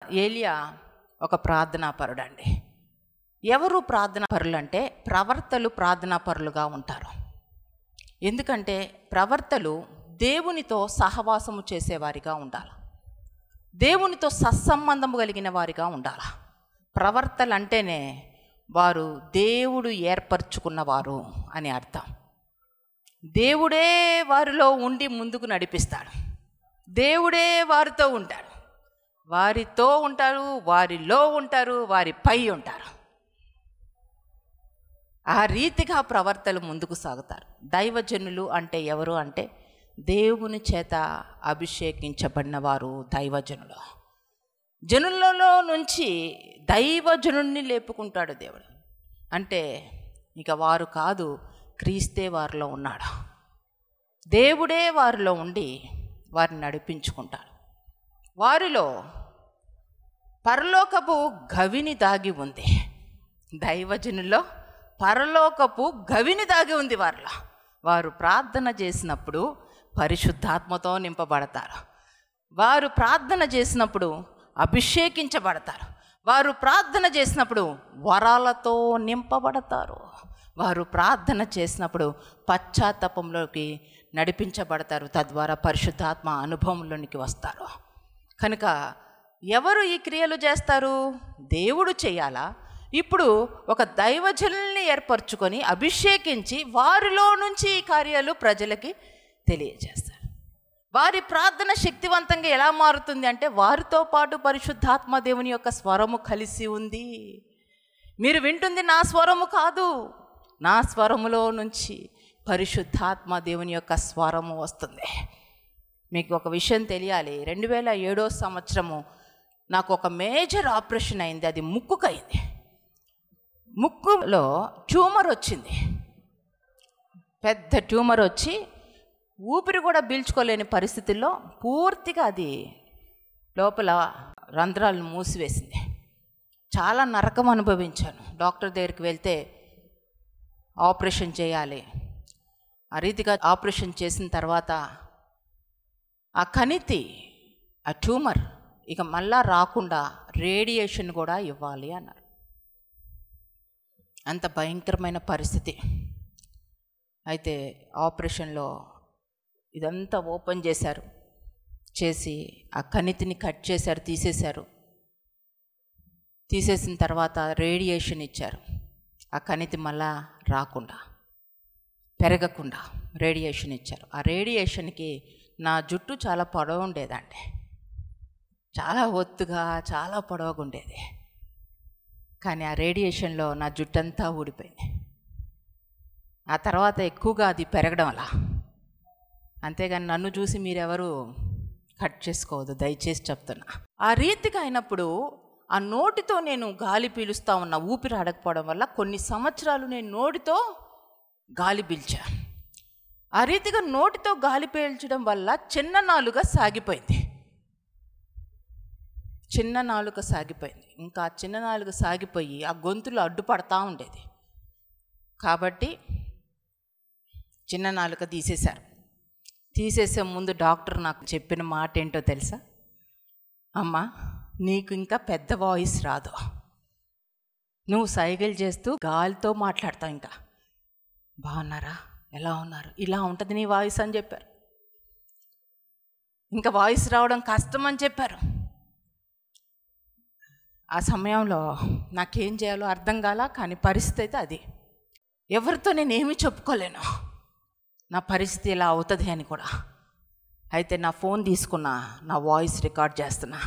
ఏలియా ఒక ప్రార్థనా పరుడండి. ఎవరు ప్రార్థనా పరులు అంటే ప్రవర్తలు ప్రార్థనా పరులుగా ఉంటారు. ఎందుకంటే ప్రవర్తలు దేవునితో సహవాసము చేసేవారిగా ఉండాలి, దేవునితో సత్సంబంధము కలిగిన వారిగా ఉండాలి. ప్రవర్తలు అంటేనే వారు దేవుడు ఏర్పరచుకున్నవారు అని అర్థం. దేవుడే వారిలో ఉండి ముందుకు నడిపిస్తాడు, దేవుడే వారితో ఉంటాడు, వారితో ఉంటారు, వారిలో ఉంటారు, వారిపై ఉంటారు. ఆ రీతిగా ప్రవర్తలు ముందుకు సాగుతారు. దైవజనులు అంటే ఎవరు అంటే దేవుని చేత అభిషేకించబడిన వారు దైవజనులు. జనులలో నుంచి దైవజనుడిని లేపుకుంటాడు దేవుడు. అంటే ఇక వారు కాదు, క్రీస్తే వారిలో ఉన్నాడు. దేవుడే వారిలో ఉండి వారిని నడిపించుకుంటాడు. వారిలో పరలోకపు గవిని దాగి ఉంది. దైవజనుల్లో పరలోకపు గవిని దాగి ఉంది వారిలో. వారు ప్రార్థన చేసినప్పుడు పరిశుద్ధాత్మతో నింపబడతారు. వారు ప్రార్థన చేసినప్పుడు అభిషేకించబడతారు. వారు ప్రార్థన చేసినప్పుడు వరాలతో నింపబడతారు. వారు ప్రార్థన చేసినప్పుడు పశ్చాత్తాపంలోకి నడిపించబడతారు. తద్వారా పరిశుద్ధాత్మ అనుభవంలోనికి వస్తారు. కనుక ఎవరు ఈ క్రియలు చేస్తారు? దేవుడు చేయాలా? ఇప్పుడు ఒక దైవజనుల్ని ఏర్పరచుకొని అభిషేకించి వారిలో నుంచి ఈ కార్యాలు ప్రజలకి తెలియజేస్తారు. వారి ప్రార్థన శక్తివంతంగా ఎలా మారుతుంది అంటే వారితో పాటు పరిశుద్ధాత్మ దేవుని యొక్క స్వరము కలిసి ఉంది. మీరు వింటుంది నా స్వరము కాదు, నా స్వరములో నుంచి పరిశుద్ధాత్మ దేవుని యొక్క స్వరము వస్తుంది. మీకు ఒక విషయం తెలియాలి, 2007 సంవత్సరము నాకు ఒక మేజర్ ఆపరేషన్ అయింది. అది ముక్కుకయింది. ముక్కులో ట్యూమర్ వచ్చింది, పెద్ద ట్యూమర్ వచ్చి ఊపిరి కూడా పీల్చుకోలేని పరిస్థితుల్లో పూర్తిగా అది లోపల రంధ్రాలను మూసివేసింది. చాలా నరకం అనుభవించాను. డాక్టర్ దగ్గరికి వెళ్తే ఆపరేషన్ చేయాలి. ఆ రీతిగా ఆపరేషన్ చేసిన తర్వాత ఆ కణితి, ఆ ట్యూమర్ ఇక మళ్ళా రాకుండా రేడియేషన్ కూడా ఇవ్వాలి అన్నారు. అంత భయంకరమైన పరిస్థితి. అయితే ఆపరేషన్లో ఇదంతా ఓపెన్ చేశారు, చేసి ఆ కణితిని కట్ చేశారు, తీసేశారు. తీసేసిన తర్వాత రేడియేషన్ ఇచ్చారు. ఆ కణితి మళ్ళా రాకుండా, పెరగకుండా రేడియేషన్ ఇచ్చారు. ఆ రేడియేషన్కి నా జుట్టు చాలా పొడవు ఉండేదండి, చాలా ఒత్తుగా చాలా పొడవుగా ఉండేది. కానీ ఆ రేడియేషన్లో నా జుట్టంతా ఊడిపోయింది. ఆ తర్వాత ఎక్కువగా అది పెరగడం అలా. అంతేగాని నన్ను చూసి మీరెవరు కట్ చేసుకోవద్దు, దయచేసి చెప్తున్నా. ఆ రీతిగా అయినప్పుడు ఆ నోటితో నేను గాలి పీలుస్తూ ఉన్నా, ఊపిరి ఆడకపోవడం వల్ల కొన్ని సంవత్సరాలు నేను నోటితో గాలి పీల్చాను. ఆ రీతిగా నోటితో గాలి పీల్చడం వల్ల చిన్న నాలుక సాగిపోయింది. చిన్న నాలుక సాగిపోయింది. ఇంకా చిన్న నాలుక సాగిపోయి ఆ గొంతులో అడ్డుపడతా ఉండేది. కాబట్టి చిన్న నాలుక తీసేశారు. తీసేసే ముందు డాక్టర్ నాకు చెప్పిన మాట ఏంటో తెలుసా? అమ్మా, నీకు ఇంకా పెద్ద వాయిస్ రాదు, నువ్వు సైగలు చేస్తూ గాలితో మాట్లాడతావు, ఇంకా బాగున్నారా, ఎలా ఉన్నారు, ఇలా ఉంటుంది నీ వాయిస్ అని చెప్పారు. ఇంకా వాయిస్ రావడం కష్టం అని చెప్పారు. ఆ సమయంలో నాకేం చేయాలో అర్థం కాల. కానీ పరిస్థితి అయితే అది. ఎవరితో నేనేమీ చెప్పుకోలేను, నా పరిస్థితి ఇలా అవుతుంది అని కూడా. అయితే నా ఫోన్ తీసుకున్నా, నా వాయిస్ రికార్డ్ చేస్తున్నా.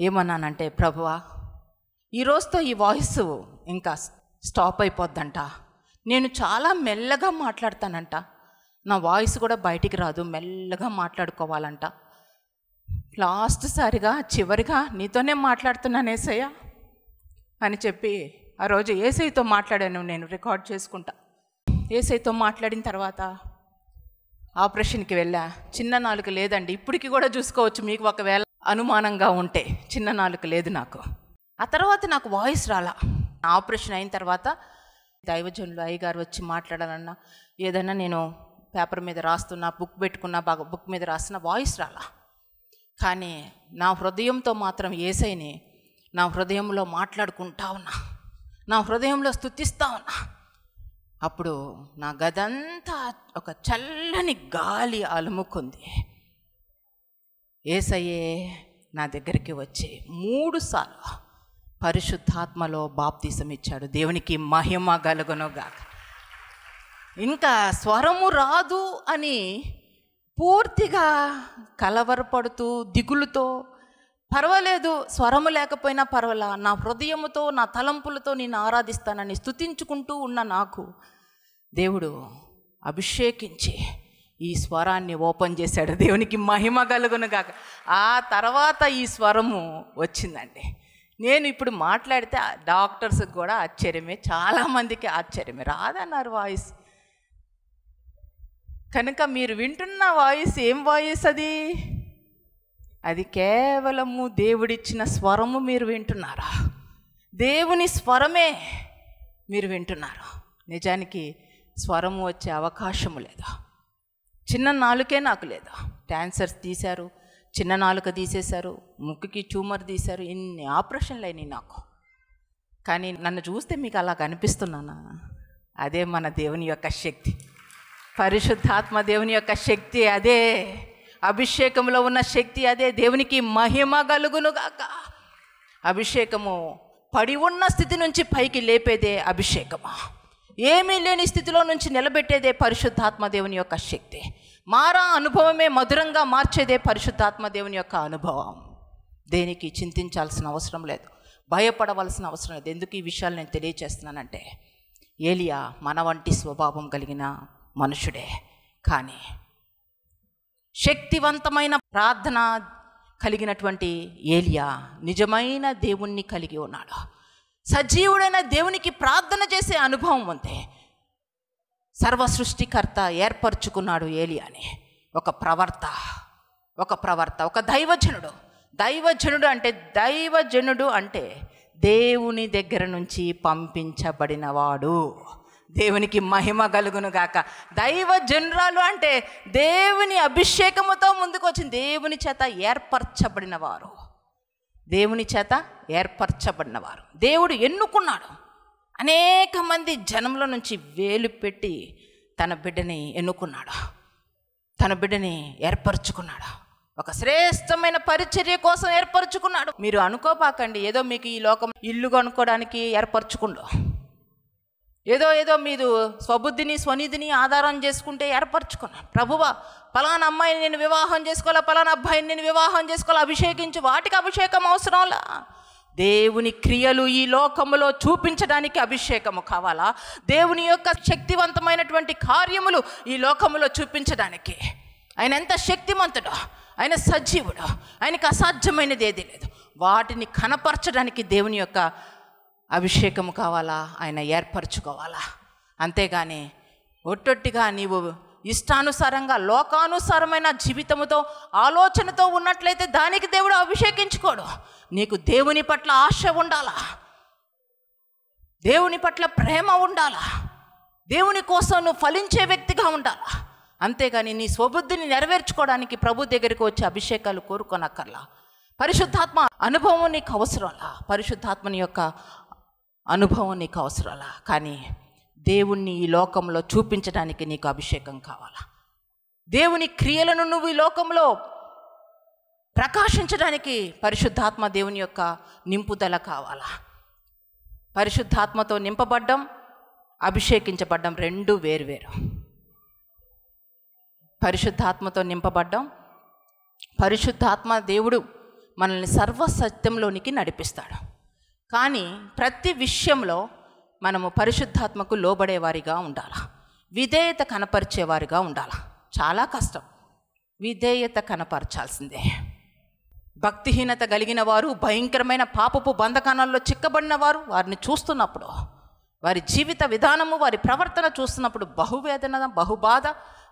ఏమన్నానంటే, ప్రభువా, ఈ రోజుతో ఈ వాయిస్ ఇంకా స్టాప్ అయిపోద్దంట, నేను చాలా మెల్లగా మాట్లాడతానంట, నా వాయిస్ కూడా బయటికి రాదు, మెల్లగా మాట్లాడుకోవాలంట, లాస్ట్ సారిగా చివరిగా నీతోనే మాట్లాడుతున్నాను యేసయ్య అని చెప్పి ఆ రోజు యేసయ్యతో మాట్లాడాను. నేను రికార్డ్ చేసుకుంటా. యేసయ్యతో మాట్లాడిన తర్వాత ఆపరేషన్కి వెళ్ళా. చిన్న నాలుక లేదండి, ఇప్పటికి కూడా చూసుకోవచ్చు మీకు ఒకవేళ అనుమానంగా ఉంటే. చిన్న నాలుక లేదు నాకు. ఆ తర్వాత నాకు వాయిస్ రాలా. ఆపరేషన్ అయిన తర్వాత దైవజనులు అయ్యగారు వచ్చి మాట్లాడాలన్నా, ఏదైనా నేను పేపర్ మీద రాస్తున్నా, బుక్ పెట్టుకున్నా, బాగా బుక్ మీద రాస్తున్నా, వాయిస్ రాలా. కానీ నా హృదయంతో మాత్రం యేసయ్యని నా హృదయంలో మాట్లాడుకుంటా ఉన్నా, నా హృదయంలో స్తుతిస్తూ ఉన్నా. అప్పుడు నా గదంతా ఒక చల్లని గాలి అలుముకుంది. యేసయ్యే నా దగ్గరికి వచ్చి 3 సార్లు పరిశుద్ధాత్మలో బాప్తీసం ఇచ్చాడు. దేవునికి మహిమ కలుగునుగాక. ఇంకా స్వరము రాదు అని పూర్తిగా కలవరపడుతూ దిగులుతో, పర్వాలేదు స్వరము లేకపోయినా పర్వాలా, నా హృదయముతో నా తలంపులతో నేను ఆరాధిస్తానని స్తుతించుకుంటూ ఉన్న నాకు దేవుడు అభిషేకించి ఈ స్వరాన్ని ఓపెన్ చేశాడు. దేవునికి మహిమ కలుగునుగాక. ఆ తర్వాత ఈ స్వరము వచ్చిందండి. నేను ఇప్పుడు మాట్లాడితే డాక్టర్స్కి కూడా ఆశ్చర్యమే, చాలామందికి ఆశ్చర్యమే, రాదన్నారు వాయిస్. కనుక మీరు వింటున్న వాయిస్ ఏం వాయిస్ అది? అది కేవలము దేవుడిచ్చిన స్వరము మీరు వింటున్నారా? దేవుని స్వరమే మీరు వింటున్నారు. నిజానికి స్వరము వచ్చే అవకాశము లేదా. చిన్న నాలుకే నాకు లేదా. క్యాన్సర్స్ తీశారు, చిన్న నాలుక తీసేశారు, ముక్కుకి ట్యూమర్ తీశారు, ఇన్ని ఆపరేషన్లు అయినాయి నాకు. కానీ నన్ను చూస్తే మీకు అలా కనిపిస్తున్నానా? అదే మన దేవుని యొక్క శక్తి, పరిశుద్ధాత్మ దేవుని యొక్క శక్తి అదే, అభిషేకంలో ఉన్న శక్తి అదే. దేవునికి మహిమ కలుగునుగాక. అభిషేకము పడి ఉన్న స్థితి నుంచి పైకి లేపేదే అభిషేకము. ఏమీ లేని స్థితిలో నుంచి నిలబెట్టేదే పరిశుద్ధాత్మ దేవుని యొక్క శక్తి. మారా అనుభవమే మధురంగా మార్చేదే పరిశుద్ధాత్మ దేవుని యొక్క అనుభవం. దేనికి చింతించాల్సిన అవసరం లేదు, భయపడవలసిన అవసరం లేదు. ఎందుకు ఈ విషయాలు నేను తెలియచేస్తున్నానంటే, ఏలియా మన వంటి స్వభావం కలిగిన మనుషుడే, కానీ శక్తివంతమైన ప్రార్థన కలిగినటువంటి ఏలియా నిజమైన దేవుణ్ణి కలిగి ఉన్నాడు. సజీవుడైన దేవునికి ప్రార్థన చేసే అనుభవం ఉంది. సర్వ సృష్టికర్త ఏర్పరచుకున్నాడు ఏలియాని. ఒక ప్రవర్త, ఒక దైవజనుడు. దైవజనుడు అంటే దేవుని దగ్గర నుంచి పంపించబడినవాడు. దేవునికి మహిమ కలుగునుగాక. దైవజనురాలు అంటే దేవుని అభిషేకముతో ముందుకు వచ్చింది, దేవుని చేత ఏర్పరచబడినవారు, దేవుని చేత ఏర్పరచబడినవారు. దేవుడు ఎన్నుకున్నాడు. అనేక మంది జనంలో నుంచి వేలు పెట్టి తన బిడ్డని ఎన్నుకున్నాడు, తన బిడ్డని ఏర్పరచుకున్నాడు. ఒక శ్రేష్టమైన పరిచర్య కోసం ఏర్పరచుకున్నాడు. మీరు అనుకోపాకండి ఏదో మీకు ఈ లోకం ఇల్లు కొనుక్కోవడానికి ఏర్పరచుకుండు, ఏదో మీరు స్వబుద్ధిని స్వనిధిని ఆధారం చేసుకుంటే ఏర్పరచుకున్నాను. ప్రభువా పలానా అమ్మాయిని నేను వివాహం చేసుకోవాలా, పలానా అబ్బాయిని నేను వివాహం చేసుకోవాలా, అభిషేకించు. వాటికి అభిషేకం అవసరంలా. దేవుని క్రియలు ఈ లోకములో చూపించడానికి అభిషేకము కావాలా? దేవుని యొక్క శక్తివంతమైనటువంటి కార్యములు ఈ లోకములో చూపించడానికి. ఆయన ఎంత శక్తిమంతుడో, ఆయన సజీవుడు, ఆయనకు అసాధ్యమైనది ఏదీ లేదు. వాటిని కనపరచడానికి దేవుని యొక్క అభిషేకము కావాలా, ఆయన ఏర్పరచుకోవాలా. అంతేగాని ఒట్టొట్టిగా నీవు ఇష్టానుసారంగా లోకానుసారమైన జీవితముతో ఆలోచనతో ఉన్నట్లయితే దానికి దేవుడు అభిషేకించుకోడు. నీకు దేవుని పట్ల ఆశ ఉండాలా, దేవుని పట్ల ప్రేమ ఉండాలా, దేవుని కోసం నువ్వు ఫలించే వ్యక్తిగా ఉండాలా. అంతేగాని నీ స్వబుద్ధిని నెరవేర్చుకోవడానికి ప్రభు దగ్గరికి వచ్చే అభిషేకాలు కోరుకోనక్కర్లా. పరిశుద్ధాత్మ అనుభవం నీకు అవసరంలా, పరిశుద్ధాత్మని యొక్క అనుభవం నీకు అవసరంలా. కానీ దేవుణ్ణి ఈ లోకంలో చూపించడానికి నీకు అభిషేకం కావాలా. దేవుని క్రియలను నువ్వు ఈ లోకంలో ప్రకాశించడానికి పరిశుద్ధాత్మ దేవుని యొక్క నింపుదల కావాలా. పరిశుద్ధాత్మతో నింపబడ్డం, అభిషేకించబడ్డం రెండు వేరువేరు. పరిశుద్ధాత్మతో నింపబడ్డం, పరిశుద్ధాత్మ దేవుడు మనల్ని సర్వసత్యంలోనికి నడిపిస్తాడు. కానీ ప్రతి విషయంలో మనము పరిశుద్ధాత్మకు లోబడేవారిగా ఉండాలి, విధేయత కనపరిచేవారిగా ఉండాలి. చాలా కష్టం, విధేయత కనపరచాల్సిందే. భక్తిహీనత కలిగిన వారు, భయంకరమైన పాపపు బంధకానాల్లో చిక్కబడిన వారు, వారిని చూస్తున్నప్పుడు, వారి జీవిత విధానము, వారి ప్రవర్తన చూస్తున్నప్పుడు బహువేదన, బహుబాధ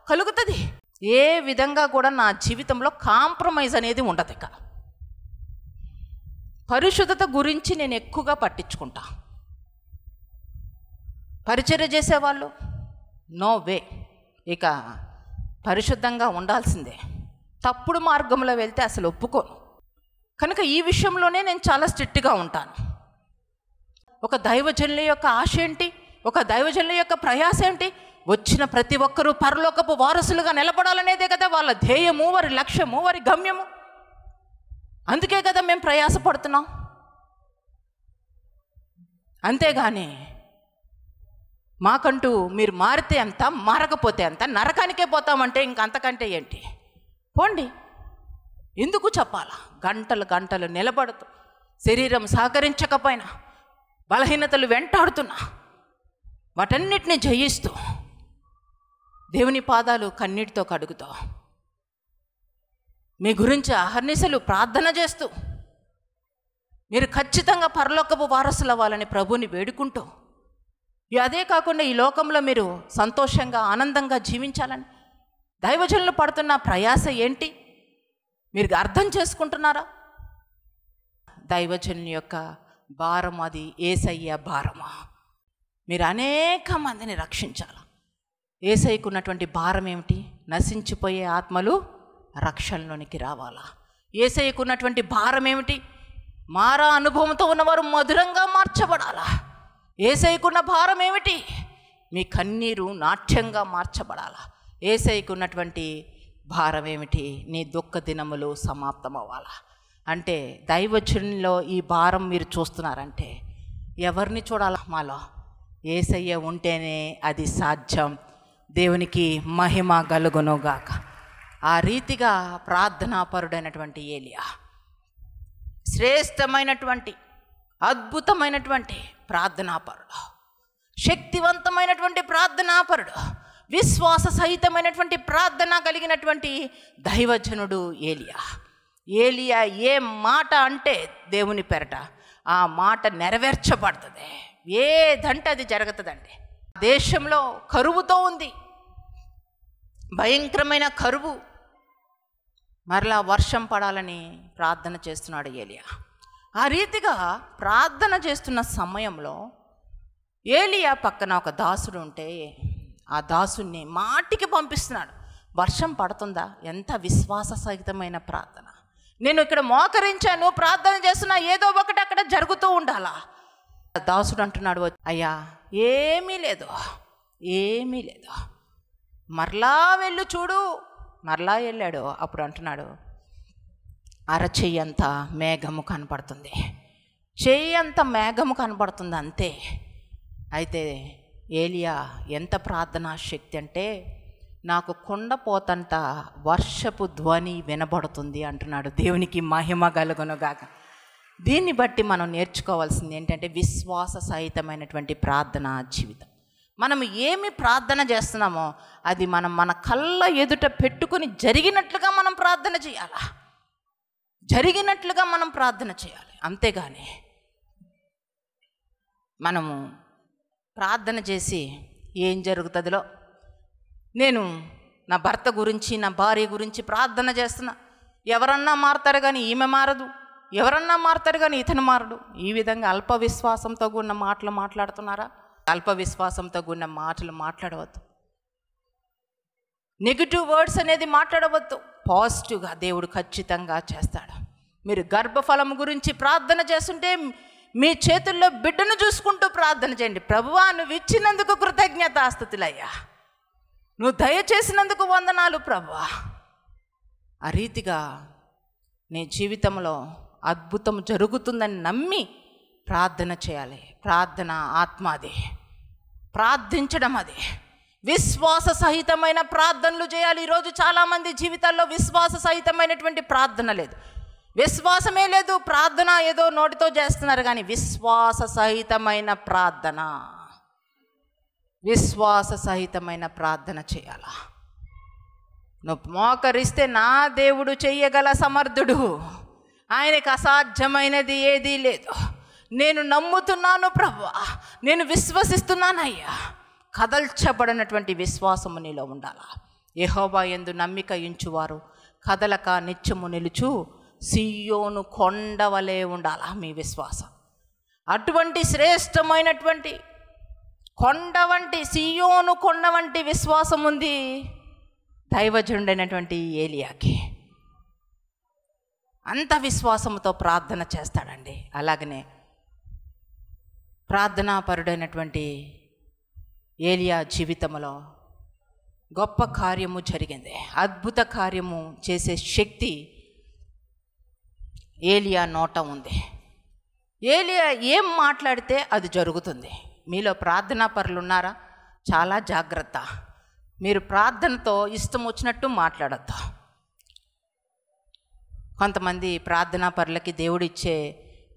కలుగుతుంది. ఏ విధంగా కూడా నా జీవితంలో కాంప్రమైజ్ అనేది ఉండదు. ఇక పరిశుద్ధత గురించి నేను ఎక్కువగా పట్టించుకుంటా. పరిచర్య చేసేవాళ్ళు నో వే, ఇక పరిశుద్ధంగా ఉండాల్సిందే, తప్పుడు మార్గంలో వెళ్తే అసలు ఒప్పుకోను. కనుక ఈ విషయంలోనే నేను చాలా స్ట్రిక్ట్గా ఉంటాను. ఒక దైవజనుల యొక్క ఆశ ఏంటి, ఒక దైవజనుల యొక్క ప్రయాస ఏంటి? వచ్చిన ప్రతి ఒక్కరూ పరలోకపు వారసులుగా నిలబడాలనేదే కదా వాళ్ళ ధ్యేయము, వారి లక్ష్యము, వారి గమ్యము. అందుకే కదా మేము ప్రయాసపడుతున్నాం. అంతేగాని మాకంటూ మీరు మారితే ఎంత, మారకపోతే ఎంత, నరకానికే పోతామంటే ఇంకంతకంటే ఏంటి? పోండి, ఎందుకు చెప్పాలా? గంటలు గంటలు నిలబడుతూ, శరీరం సహకరించకపోయినా, బలహీనతలు వెంటాడుతున్నా, వాటన్నిటిని జయిస్తూ, దేవుని పాదాలు కన్నీటితో కడుగుతూ, మీ గురించి అహర్నిశలు ప్రార్థన చేస్తూ, మీరు ఖచ్చితంగా పరలోకపు వారసులు అవ్వాలని ప్రభుని వేడుకుంటూ, అదే కాకుండా ఈ లోకంలో మీరు సంతోషంగా ఆనందంగా జీవించాలని దైవజనులు పడుతున్న ప్రయాస ఏంటి మీరు అర్థం చేసుకుంటున్నారా? దైవజనుల యొక్క భారం అది యేసయ్య భారమా? మీరు అనేక మందిని రక్షించాలి. యేసయ్యకు ఉన్నటువంటి భారం ఏమిటి? నశించిపోయే ఆత్మలు రక్షణలోనికి రావాలా? యేసయ్యకు ఉన్నటువంటి భారం ఏమిటి? మారా అనుభవంతో ఉన్నవారు మధురంగా మార్చబడాలా? యేసయ్యకున్న భారం ఏమిటి? మీ కన్నీరు నాట్యంగా మార్చబడాలా? యేసయ్యకున్నటువంటి భారం ఏమిటి? నీ దుఃఖ దినములు సమాప్తం అవ్వాలా? అంటే దైవజనుల్లో ఈ భారం మీరు చూస్తున్నారంటే ఎవరిని చూడాలా? మాలో యేసయ్య ఉంటేనే అది సాధ్యం. దేవునికి మహిమ కలుగునుగాక. ఆ రీతిగా ప్రార్థనాపరుడైనటువంటి ఏలియా శ్రేష్టమైనటువంటి అద్భుతమైనటువంటి ప్రార్థనాపరుడు, శక్తివంతమైనటువంటి ప్రార్థనాపరుడు, విశ్వాస సహితమైనటువంటి ప్రార్థన కలిగినటువంటి దైవజనుడు ఏలియా. ఏలియా ఏ మాట అంటే దేవుని పెరట ఆ మాట నెరవేర్చబడుతుంది. ఏదంటే అది జరుగుతుందండి. దేశంలో కరువుతో ఉంది, భయంకరమైన కరువు. మరలా వర్షం పడాలని ప్రార్థన చేస్తున్నాడు ఏలియా. ఆ రీతిగా ప్రార్థన చేస్తున్న సమయంలో ఏలియా పక్కన ఒక దాసుడు ఉంటే ఆ దాసుని మాటికి పంపిస్తున్నాడు. వర్షం పడుతుందా? ఎంత విశ్వాస సహితమైన ప్రార్థన! నేను ఇక్కడ మోకరించాను, ప్రార్థన చేస్తున్నా, ఏదో ఒకటి అక్కడ జరుగుతూ ఉండాలా? దాసుడు అంటున్నాడు, అయ్యా ఏమీ లేదు, ఏమీ లేదు, మరలా వెళ్ళు చూడు. మరలా వెళ్ళాడు. అప్పుడు అంటున్నాడు, అరచెయ్యంత మేఘము కనపడుతుంది, చెయ్యంత మేఘము కనపడుతుంది అంతే. అయితే ఏలియా ఎంత ప్రార్థనా శక్తి అంటే, నాకు కొండపోతంట వర్షపు ధ్వని వినబడుతుంది అంటున్నాడు. దేవునికి మహిమ కలుగునుగాక. దీన్ని బట్టి మనం నేర్చుకోవాల్సింది ఏంటంటే విశ్వాస సహితమైనటువంటి ప్రార్థనా జీవితం. మనం ఏమి ప్రార్థన చేస్తున్నామో అది మనం మన కళ్ళ ఎదుట పెట్టుకుని జరిగినట్లుగా మనం ప్రార్థన చేయాలా, జరిగినట్లుగా మనం ప్రార్థన చేయాలి. అంతేగాని మనము ప్రార్థన చేసి ఏం జరుగుతుందో, నేను నా భర్త గురించి, నా భార్య గురించి ప్రార్థన చేస్తున్నా, ఎవరన్నా మారుతారు కానీ ఈమె మారదు, ఎవరన్నా మారుతారు కానీ ఇతను మారడు. ఈ విధంగా అల్ప విశ్వాసంతో కూడిన మాటలు మాట్లాడుతున్నారా? అల్ప విశ్వాసంతో కూడిన మాటలు మాట్లాడవద్దు. నెగిటివ్ వర్డ్స్ అనేది మాట్లాడవద్దు. పాజిటివ్గా దేవుడు ఖచ్చితంగా చేస్తాడు. మీరు గర్భఫలం గురించి ప్రార్థన చేస్తుంటే మీ చేతుల్లో బిడ్డను చూసుకుంటూ ప్రార్థన చేయండి. ప్రభువా, నువ్వు ఇచ్చినందుకు కృతజ్ఞతాస్తుతులయ్యా, నువ్వు దయచేసినందుకు వందనాలు ప్రభువా. ఆ రీతిగా నీ జీవితంలో అద్భుతం జరుగుతుందని నమ్మి ప్రార్థన చేయాలి. ప్రార్థన ఆత్మ అది, ప్రార్థించడం అది, విశ్వాస సహితమైన ప్రార్థనలు చేయాలి. ఈరోజు చాలామంది జీవితాల్లో విశ్వాస సహితమైనటువంటి ప్రార్థన లేదు, విశ్వాసమే లేదు. ప్రార్థన ఏదో నోటితో చేస్తున్నారు కానీ విశ్వాస సహితమైన ప్రార్థన, విశ్వాస సహితమైన ప్రార్థన చేయాలా? నువ్వు మోకరిస్తే నా దేవుడు చెయ్యగల సమర్థుడు, ఆయనకు అసాధ్యమైనది ఏదీ లేదు. నేను నమ్ముతున్నాను ప్రభువా, నేను విశ్వసిస్తున్నానయ్యా. కదల్చబడినటువంటి విశ్వాసము నీలో ఉండాలా? యెహోవా యందు నమ్మిక ఉంచువారు కదలక నిత్యము నిలుచు సియోను కొండవలే ఉండాలా మీ విశ్వాసం. అటువంటి శ్రేష్టమైనటువంటి కొండ వంటి, సియోను కొండ వంటి విశ్వాసం ఉంది దైవజనుడైనటువంటి ఏలియాకి. అంత విశ్వాసంతో ప్రార్థన చేస్తాడండి. అలాగనే ప్రార్థనాపరుడైనటువంటి ఏలియా జీవితంలో గొప్ప కార్యము జరిగింది. అద్భుత కార్యము చేసే శక్తి ఏలియా నోట ఉంది. ఏలియా ఏం మాట్లాడితే అది జరుగుతుంది. మీలో ప్రార్థనా పరులు ఉన్నారా? చాలా జాగ్రత్త. మీరు ప్రార్థనతో ఇష్టం వచ్చినట్టు మాట్లాడద్దు. కొంతమంది ప్రార్థనా పరులకి దేవుడు ఇచ్చే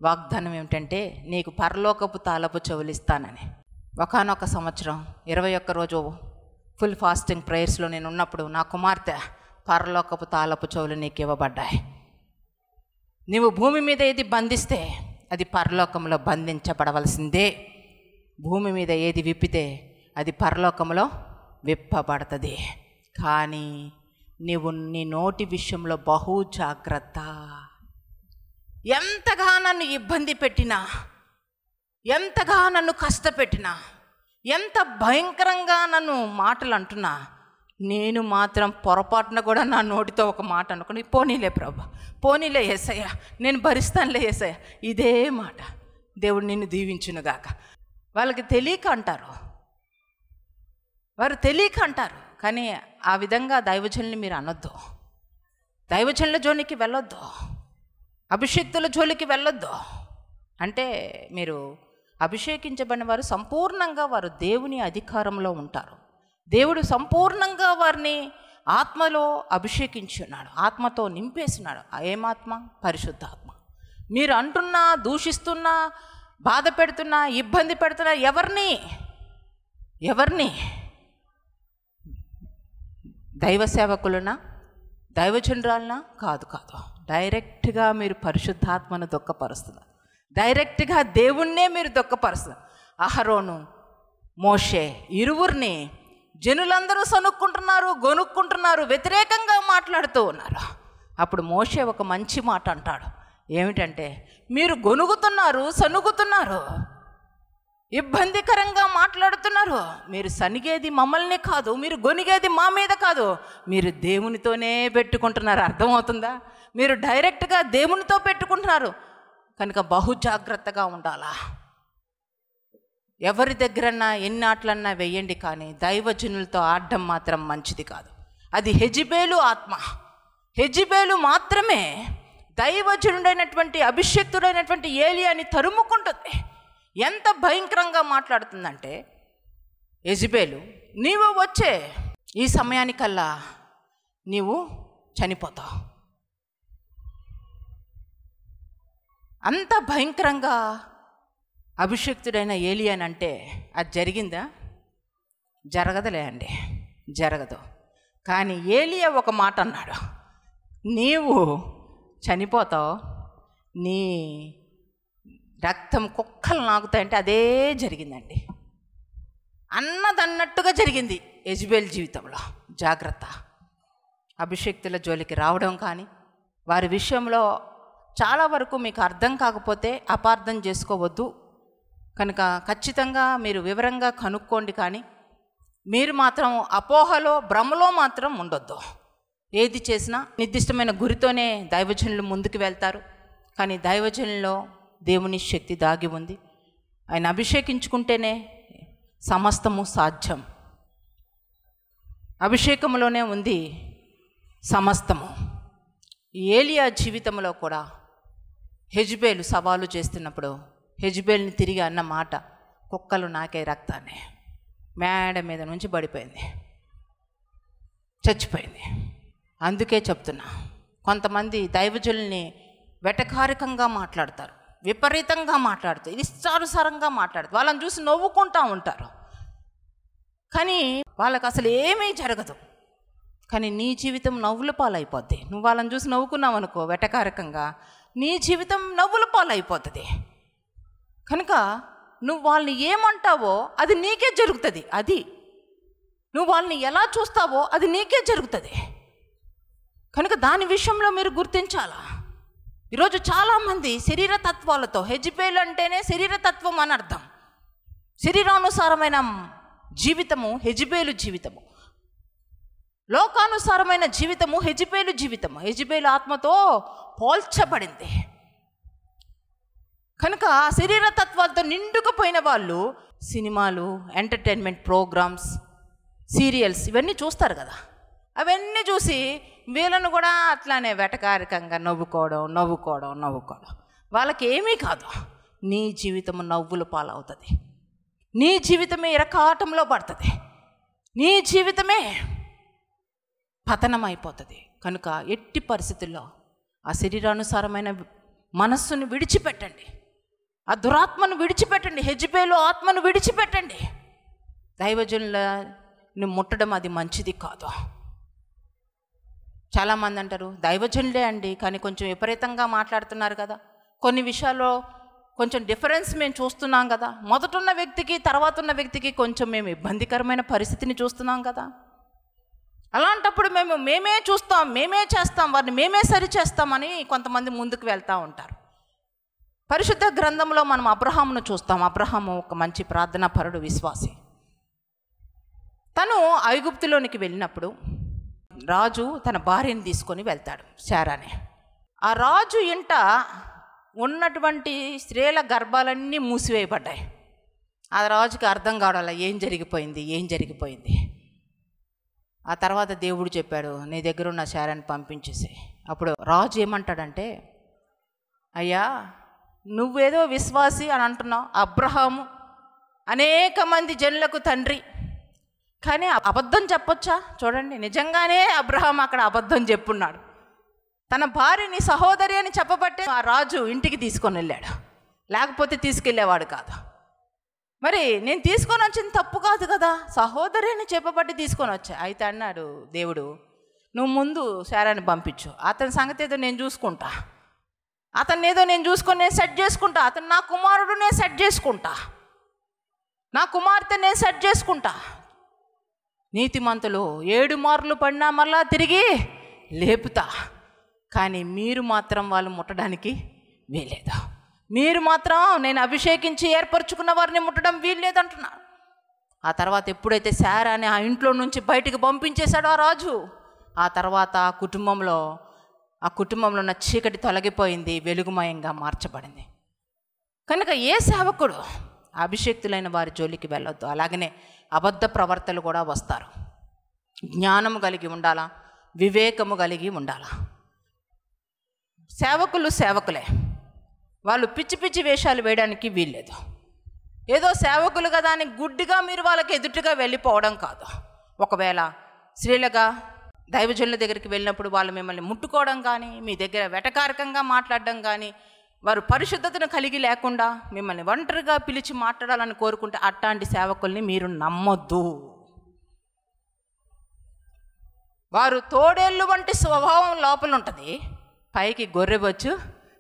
వాగ్దానం ఏమిటంటే, నీకు పరలోకపు తాళపు చెవులు ఇస్తానని. ఒకానొక సంవత్సరం 21 రోజు ఫుల్ ఫాస్టింగ్ ప్రేయర్స్లో నేను ఉన్నప్పుడు నా కుమార్తె పరలోకపు తాళపు చెవులు నీకు ఇవ్వబడ్డాయి. నీవు భూమి మీద ఏది బంధిస్తే అది పరలోకంలో బంధించబడవలసిందే. భూమి మీద ఏది విప్పితే అది పరలోకంలో విప్పబడుతుంది. కానీ నీవు నీ నోటి విషయంలో బహు జాగ్రత్త. ఎంతగా నన్ను ఇబ్బంది పెట్టినా, ఎంతగా నన్ను కష్టపెట్టినా, ఎంత భయంకరంగా నన్ను మాటలు అంటున్నా, నేను మాత్రం పొరపాటున కూడా నా నోటితో ఒక మాట అనుకుని, పోనీలే ప్రభా, పోనీలే యేసయ్య, నేను భరిస్తానులే యేసయ్య, ఇదే మాట. దేవుడు నిన్ను దీవించునుగాక. వాళ్ళకి తెలియక అంటారు, వారు తెలియక అంటారు. కానీ ఆ విధంగా దైవజనుల్ని మీరు అనొద్దు. దైవజనుల జోలికి వెళ్ళొద్దు, అభిషేక్తుల జోలికి వెళ్ళొద్దు. అంటే మీరు అభిషేకించబడిన వారు సంపూర్ణంగా వారు దేవుని అధికారంలో ఉంటారు. దేవుడు సంపూర్ణంగా వారిని ఆత్మలో అభిషేకించి ఉన్నాడు, ఆత్మతో నింపేస్తున్నాడు. ఏమాత్మ? పరిశుద్ధాత్మ. మీరు అంటున్నా, దూషిస్తున్నా, బాధ పెడుతున్నా, ఇబ్బంది పెడుతున్నా ఎవరిని దైవ సేవకులనా, దైవజనురాలనా? కాదు. డైరెక్ట్గా మీరు పరిశుద్ధాత్మను దుఃఖపరుస్తున్నారు. డైరెక్ట్గా దేవుణ్ణే మీరు దుఃఖపరుస్తున్నారు. అహరోను, మోషే ఇరువురిని జనులందరూ సనుక్కుంటున్నారు, గొనుక్కుంటున్నారు, వ్యతిరేకంగా మాట్లాడుతూ ఉన్నారు. అప్పుడు మోషే ఒక మంచి మాట అంటాడు. ఏమిటంటే, మీరు గొనుగుతున్నారు, సనుగుతున్నారు, ఇబ్బందికరంగా మాట్లాడుతున్నారు. మీరు సనిగేది మమ్మల్ని కాదు, మీరు గొనిగేది మా మీద కాదు, మీరు దేవునితోనే పెట్టుకుంటున్నారు. అర్థమవుతుందా? మీరు డైరెక్ట్గా దేవునితో పెట్టుకుంటున్నారు. కనుక బహు జాగ్రత్తగా ఉండాలా. ఎవరి దగ్గరన్నా ఎన్ని ఆటలన్నా వెయ్యండి, కానీ దైవజనులతో ఆడడం మాత్రం మంచిది కాదు. అది హెజిబేలు ఆత్మ. హెజిబేలు మాత్రమే దైవజనుడైనటువంటి అభిషేక్తుడైనటువంటి ఏలియాని తరుముకుంటుంది. ఎంత భయంకరంగా మాట్లాడుతుందంటే, యెజబెలు, నీవు వచ్చే ఈ సమయానికల్లా నీవు చనిపోతావు. అంత భయంకరంగా అభిషేక్తుడైన ఏలియానంటే అది జరిగిందా? జరగదులే అండి, జరగదు. కానీ ఏలియా ఒక మాట అన్నాడు, నీవు చనిపోతావు, నీ రక్తం కుక్కలు నాకుతాయంటే అదే జరిగిందండి. అన్నదన్నట్టుగా జరిగింది యెజబెల్ జీవితంలో. జాగ్రత్త. అభిషేక్తుల జోలికి రావడం కానీ, వారి విషయంలో చాలా వరకు మీకు అర్థం కాకపోతే అపార్థం చేసుకోవద్దు. కనుక ఖచ్చితంగా మీరు వివరంగా కనుక్కోండి. కానీ మీరు మాత్రం అపోహలో, భ్రమలో మాత్రం ఉండొద్దు. ఏది చేసినా నిర్దిష్టమైన గురితోనే దైవజనులు ముందుకు వెళ్తారు. కానీ దైవజనుల్లో దేవుని శక్తి దాగి ఉంది. ఆయన అభిషేకించుకుంటేనే సమస్తము సాధ్యం. అభిషేకంలోనే ఉంది సమస్తము. ఏలియా జీవితంలో కూడా యెజబెలు సవాలు చేస్తున్నప్పుడు యెజబెల్ని తిరిగి అన్న మాట, కుక్కలు నాకే రక్తాన్ని, మేడ మీద నుంచి పడిపోయింది, చచ్చిపోయింది. అందుకే చెప్తున్నా, కొంతమంది దైవజనుల్ని వెటకారికంగా మాట్లాడతారు, విపరీతంగా మాట్లాడుతారు, ఇష్టానుసారంగా మాట్లాడతారు. వాళ్ళని చూసి నవ్వుకుంటూ ఉంటారు. కానీ వాళ్ళకి అసలు ఏమీ జరగదు. కానీ నీ జీవితం నవ్వుల పాలైపోద్ది. నువ్వు వాళ్ళని చూసి నవ్వుకున్నావు అనుకో వెటకారకంగా, నీ జీవితం నవ్వుల పాలైపోతుంది. కనుక నువ్వు వాళ్ళని ఏమంటావో అది నీకే జరుగుతుంది. అది నువ్వు వాళ్ళని ఎలా చూస్తావో అది నీకే జరుగుతుంది. కనుక దాని విషయంలో మీరు గుర్తించాలా. ఈరోజు చాలామంది శరీర తత్వాలతో, యెజబెలు అంటేనే శరీరతత్వం అని అర్థం. శరీరానుసారమైన జీవితము యెజబెలు జీవితము. లోకానుసారమైన జీవితము యెజెబెలు జీవితము, యెజెబెలు ఆత్మతో పోల్చబడింది. కనుక శరీర తత్వాలతో నిండుకుపోయిన వాళ్ళు సినిమాలు, ఎంటర్టైన్మెంట్ ప్రోగ్రామ్స్, సీరియల్స్ ఇవన్నీ చూస్తారు కదా. అవన్నీ చూసి వీళ్ళను కూడా అట్లానే వెటకారికంగా నవ్వుకోవడం. వాళ్ళకి ఏమీ కాదు. నీ జీవితము నవ్వుల పాలవుతుంది, నీ జీవితమే ఇరకాటంలో పడుతుంది, నీ జీవితమే పతనం అయిపోతుంది. కనుక ఎట్టి పరిస్థితుల్లో ఆ శరీరానుసారమైన మనస్సును విడిచిపెట్టండి, ఆ దురాత్మను విడిచిపెట్టండి, యెజెబెలు ఆత్మను విడిచిపెట్టండి. దైవజనులను ముట్టడం అది మంచిది కాదు. చాలామంది అంటారు దైవజనులే అండి, కానీ కొంచెం విపరీతంగా మాట్లాడుతున్నారు కదా, కొన్ని విషయాల్లో కొంచెం డిఫరెన్స్ మేము చూస్తున్నాం కదా, మొదట ఉన్న వ్యక్తికి తర్వాత ఉన్న వ్యక్తికి కొంచెం మేము ఇబ్బందికరమైన పరిస్థితిని చూస్తున్నాం కదా. అలాంటప్పుడు మేమే చూస్తాం, మేమే చేస్తాం, వారిని మేమే సరి చేస్తామని కొంతమంది ముందుకు వెళ్తూ ఉంటారు. పరిశుద్ధ గ్రంథంలో మనం అబ్రహామును చూస్తాం. అబ్రహాము ఒక మంచి ప్రార్థనాపరుడు, విశ్వాసి. తను ఐగుప్తులోనికి వెళ్ళినప్పుడు రాజు తన భార్యను తీసుకొని వెళ్తాడు, శారాని. ఆ రాజు ఇంట ఉన్నటువంటి స్త్రీల గర్భాలన్నీ మూసివేయబడ్డాయి. ఆ రాజుకి అర్థం కావడాల ఏం జరిగిపోయింది. ఆ తర్వాత దేవుడు చెప్పాడు, నీ దగ్గర ఉన్న శారాన్ని పంపించేసి. అప్పుడు రాజు ఏమంటాడంటే, అయ్యా నువ్వేదో విశ్వాసి అని అంటున్నావు, అబ్రహాము అనేక మంది జనులకు తండ్రి, కానీ అబద్ధం చెప్పొచ్చా? చూడండి, నిజంగానే అబ్రహాం అక్కడ అబద్ధం చెప్పున్నాడు. తన భార్యని సహోదరి అని చెప్పబట్టే ఆ రాజు ఇంటికి తీసుకొని వెళ్ళాడు, లేకపోతే తీసుకెళ్ళేవాడు కాదు. మరి నేను తీసుకొని వచ్చింది తప్పు కాదు కదా, సహోదరి అని చెప్పబట్టి తీసుకొని వచ్చా. అయితే అన్నాడు దేవుడు, నువ్వు ముందు శారాన్ని పంపించు, అతని సంగతి ఏదో నేను చూసుకుంటా, నేను సెట్ చేసుకుంటా, అతను నా కుమారుడు, నేను సెట్ చేసుకుంటా, నా కుమార్తె నేను సెట్ చేసుకుంటా. నీతిమంతులు 7 మార్లు పడినా మళ్ళా తిరిగి లేపుతా, కానీ మీరు మాత్రం వాళ్ళు ముట్టడానికి వీల్లేదు, మీరు మాత్రం నేను అభిషేకించి ఏర్పరచుకున్న వారిని ముట్టడం వీల్లేదంటున్నారు. ఆ తర్వాత ఎప్పుడైతే శారాని ఆ ఇంట్లో నుంచి బయటికి పంపించేశాడో ఆ రాజు, ఆ తర్వాత ఆ కుటుంబంలో ఉన్న చీకటి తొలగిపోయింది, వెలుగుమయంగా మార్చబడింది. కనుక ఏ సేవకుడు అభిషేక్తులైన వారి జోలికి వెళ్ళొద్దు. అలాగనే అబద్ధ ప్రవర్తలు కూడా వస్తారు. జ్ఞానము కలిగి ఉండాలా, వివేకము కలిగి ఉండాలా. సేవకులే, వాళ్ళు పిచ్చి వేషాలు వేయడానికి వీల్లేదు. ఏదో సేవకులు కదా అని గుడ్డిగా మీరు వాళ్ళకి ఎదుటిగా వెళ్ళిపోవడం కాదు. ఒకవేళ స్త్రీలుగా దైవజనుల దగ్గరికి వెళ్ళినప్పుడు వాళ్ళు మిమ్మల్ని ముట్టుకోవడం కానీ, మీ దగ్గర వెటకారకంగా మాట్లాడడం కానీ, వారు పరిశుద్ధతను కలిగి లేకుండా మిమ్మల్ని ఒంటరిగా పిలిచి మాట్లాడాలని కోరుకుంటే అట్లాంటి సేవకుల్ని మీరు నమ్మొద్దు. వారు తోడేళ్ళు వంటి స్వభావం లోపల ఉంటుంది, పైకి గొర్రెబొచ్చు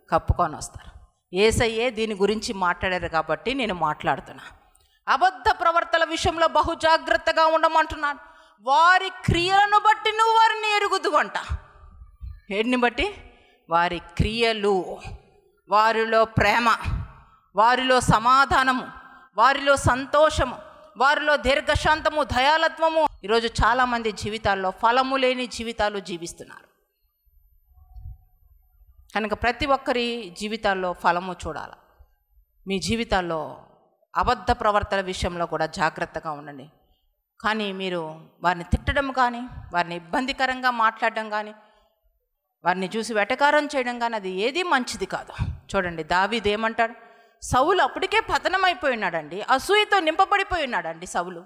కప్పుకొని వస్తారు. యేసయ్యే దీని గురించి మాట్లాడారు కాబట్టి నేను మాట్లాడుతున్నా. అబద్ధ ప్రవర్తన విషయంలో బహు జాగ్రత్తగా ఉండమంటున్నాను. వారి క్రియలను బట్టి నువ్వు వారిని ఎరుగుదు అంట. ఏడిని బట్టి? వారి క్రియలు, వారిలో ప్రేమ, వారిలో సమాధానము, వారిలో సంతోషము, వారిలో దీర్ఘశాంతము, దయాలత్వము. ఈరోజు చాలామంది జీవితాల్లో ఫలము లేని జీవితాలు జీవిస్తున్నారు. కనుక ప్రతి ఒక్కరి జీవితాల్లో ఫలము చూడాలి. మీ జీవితాల్లో అబద్ధ ప్రవర్తన విషయంలో కూడా జాగ్రత్తగా ఉండండి. కానీ మీరు వారిని తిట్టడం కానీ, వారిని ఇబ్బందికరంగా మాట్లాడడం కానీ, వారిని చూసి వెటకారం చేయడం కానీ అది ఏది మంచిది కాదు. చూడండి, దావీదు ఏమంటాడు? సౌలు అప్పటికే పతనమైపోయి ఉన్నాడండి, అసూయతో నింపబడిపోయి ఉన్నాడండి, సౌలు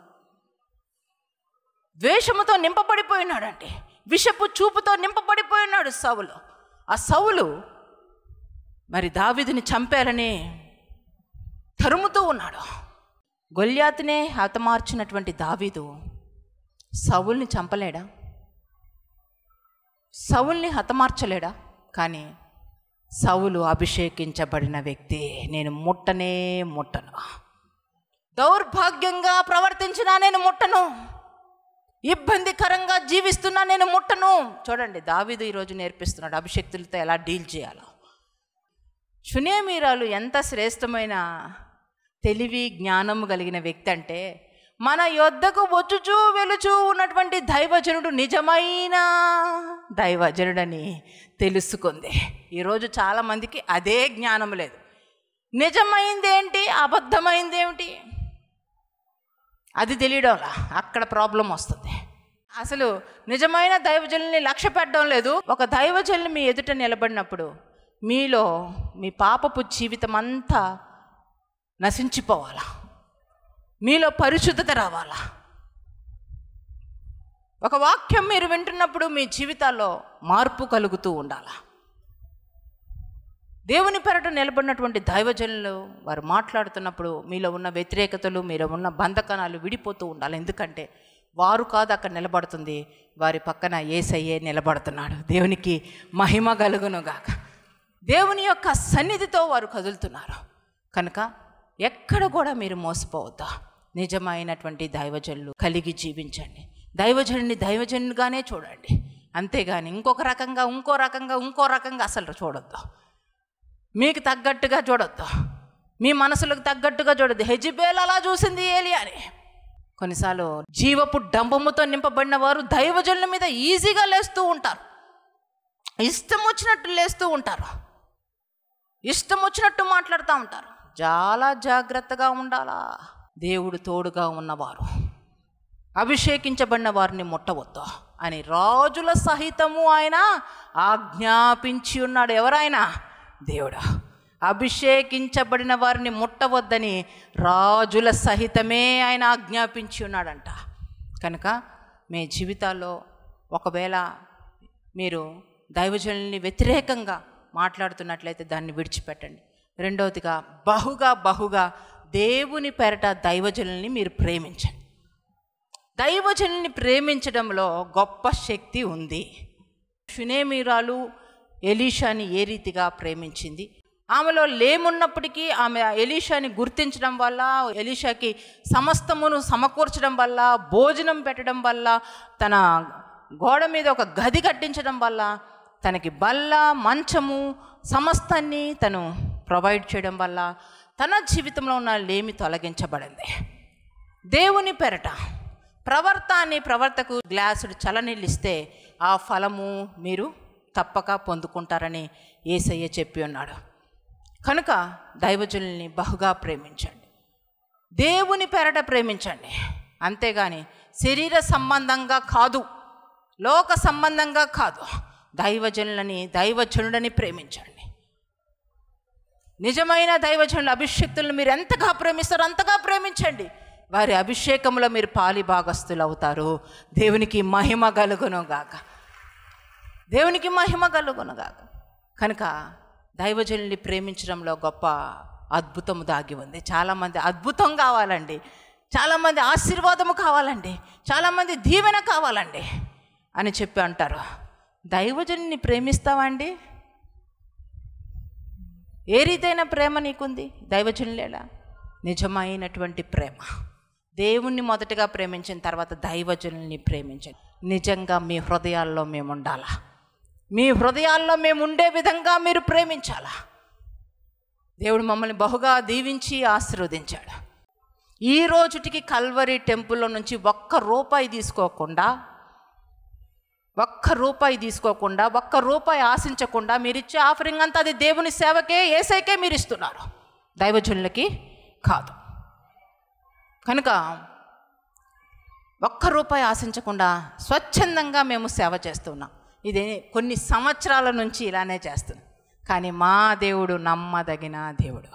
ద్వేషముతో నింపబడిపోయి ఉన్నాడండి, విషపు చూపుతో నింపబడిపోయి ఉన్నాడు సౌలు. ఆ సౌలు మరి దావీదుని చంపాలని తరుముతూ ఉన్నాడు. గొల్యాతునే హతమార్చినటువంటి దావీదు సౌలుని చంపలేడా? సౌలుని హతమార్చలేడా? కానీ సౌలు అభిషేకించబడిన వ్యక్తి. నేను ముట్టను, దౌర్భాగ్యంగా ప్రవర్తించినా నేను ముట్టను, ఇబ్బందికరంగా జీవిస్తున్నా నేను ముట్టను. చూడండి, దావీదు ఈరోజు నేర్పిస్తున్నాడు అభిషేక్తులతో ఎలా డీల్ చేయాలో. షునేమీరాలు ఎంత శ్రేష్టమైన తెలివి జ్ఞానము కలిగిన వ్యక్తి అంటే, మన యొద్దకు వచ్చుచూ వెలుచూ ఉన్నటువంటి దైవజనుడు నిజమైన దైవజనుడని తెలుసుకుంది. ఈరోజు చాలామందికి అదే జ్ఞానం లేదు. నిజమైంది ఏంటి, అబద్ధమైంది ఏమిటి, అది తెలియడంలా అక్కడ ప్రాబ్లం వస్తుంది. అసలు నిజమైన దైవజనుల్ని లక్ష్య పెట్టడం లేదు. ఒక దైవజనులు మీ ఎదుట నిలబడినప్పుడు మీలో మీ పాపపు జీవితం అంతా నశించిపోవాలా, మీలో పరిశుద్ధత రావాలా. ఒక వాక్యం మీరు వింటున్నప్పుడు మీ జీవితాల్లో మార్పు కలుగుతూ ఉండాలా. దేవుని పెరట నిలబడినటువంటి దైవజనులు వారు మాట్లాడుతున్నప్పుడు మీలో ఉన్న వ్యతిరేకతలు, మీలో ఉన్న బంధకణాలు విడిపోతూ ఉండాలి. ఎందుకంటే వారు కాదు అక్కడ నిలబడుతుంది, వారి పక్కన యేసయ్యే నిలబడుతున్నాడు. దేవునికి మహిమ కలుగునుగాక. దేవుని యొక్క సన్నిధితో వారు కదులుతున్నారు కనుక ఎక్కడ కూడా మీరు మోసపోవద్దా. నిజమైనటువంటి దైవజనులు కలిగి జీవించండి. దైవజనుడిని దైవజనుడిగానే చూడండి, అంతేగాని ఇంకొక రకంగా అసలు చూడొద్దు. మీకు తగ్గట్టుగా చూడొద్దు, మీ మనసులకు తగ్గట్టుగా చూడొద్దు. హెజబేల్ అలా చూసింది ఏలియాని. కొన్నిసార్లు జీవపు డంబముతో నింపబడిన వారు దైవజనుల మీద ఈజీగా లేస్తూ ఉంటారు, ఇష్టం వచ్చినట్టు లేస్తూ ఉంటారు, ఇష్టం వచ్చినట్టు మాట్లాడుతూ ఉంటారు. చాలా జాగ్రత్తగా ఉండాలా. దేవుడు తోడుగా ఉన్నవారు, అభిషేకించబడిన వారిని ముట్టవద్దు అని రాజుల సహితము ఆయన ఆజ్ఞాపించి ఉన్నాడు. ఎవరైనా దేవుడు అభిషేకించబడిన వారిని ముట్టవద్దని రాజుల సహితమే ఆయన ఆజ్ఞాపించి ఉన్నాడంట. కనుక మీ జీవితాల్లో ఒకవేళ మీరు దైవజనుల్ని వ్యతిరేకంగా మాట్లాడుతున్నట్లయితే దాన్ని విడిచిపెట్టండి. రెండవదిగా బహుగా దేవుని పేరట దైవజనుల్ని మీరు ప్రేమించండి. దైవజనుల్ని ప్రేమించడంలో గొప్ప శక్తి ఉంది. షునేమీరాలు ఎలీషాని ఏ రీతిగా ప్రేమించింది, ఆమెలో లేమున్నప్పటికీ ఆమె ఎలీషాని గుర్తించడం వల్ల, ఎలీషాకి సమస్తమును సమకూర్చడం వల్ల, భోజనం పెట్టడం వల్ల, తన గోడ మీద ఒక గది కట్టించడం వల్ల, తనకి బల్ల మంచము సమస్తాన్ని తను ప్రొవైడ్ చేయడం వల్ల తన జీవితంలో ఉన్న లేమి తొలగించబడింది. దేవుని పెరట ప్రవర్తకు గ్లాసుడు చల్లనీళ్ళు ఇస్తే ఆ ఫలము మీరు తప్పక పొందుకుంటారని యేసయ్య చెప్పి ఉన్నాడు. కనుక దైవజనుల్ని బహుగా ప్రేమించండి, దేవుని పెరట ప్రేమించండి, అంతేగాని శరీర సంబంధంగా కాదు, లోక సంబంధంగా కాదు. దైవజనుడని ప్రేమించండి. నిజమైన దైవజనుల అభిషేక్తులను మీరు ఎంతగా ప్రేమిస్తారో అంతగా ప్రేమించండి. వారి అభిషేకంలో మీరు పాలి భాగస్తులు అవుతారు. దేవునికి మహిమ కలుగునుగాక. కనుక దైవజనుల్ని ప్రేమించడంలో గొప్ప అద్భుతం దాగి ఉంది. చాలామంది అద్భుతం కావాలండి, చాలామంది ఆశీర్వాదము కావాలండి, చాలామంది దీవెన కావాలండి అని చెప్పి అంటారు. దైవజనుల్ని ప్రేమిస్తావండి? ఏ రీతైన ప్రేమ నీకుంది దైవజనులేలా? నిజమైనటువంటి ప్రేమ. దేవుణ్ణి మొదటగా ప్రేమించిన తర్వాత దైవజనుల్ని ప్రేమించండి. నిజంగా మీ హృదయాల్లో మేము ఉండాలా, మీ హృదయాల్లో మేము ఉండే విధంగా మీరు ప్రేమించాలా. దేవుడు మమ్మల్ని బహుగా దీవించి ఆశీర్వదించాడు. ఈ రోజుటికి కల్వరి టెంపుల్లో నుంచి ఒక్క రూపాయి తీసుకోకుండా, ఒక్క రూపాయి ఆశించకుండా మీరు ఇచ్చే ఆఫరింగ్ అంతా అది దేవుని సేవకే, యేసయ్యకే మీరు ఇస్తున్నారు, దైవజనులకి కాదు. కనుక ఒక్క రూపాయి ఆశించకుండా స్వచ్ఛందంగా మేము సేవ చేస్తున్నాం. ఇది కొన్ని సంవత్సరాల నుంచి ఇలానే చేస్తున్నాం. కానీ మా దేవుడు నమ్మదగిన దేవుడు.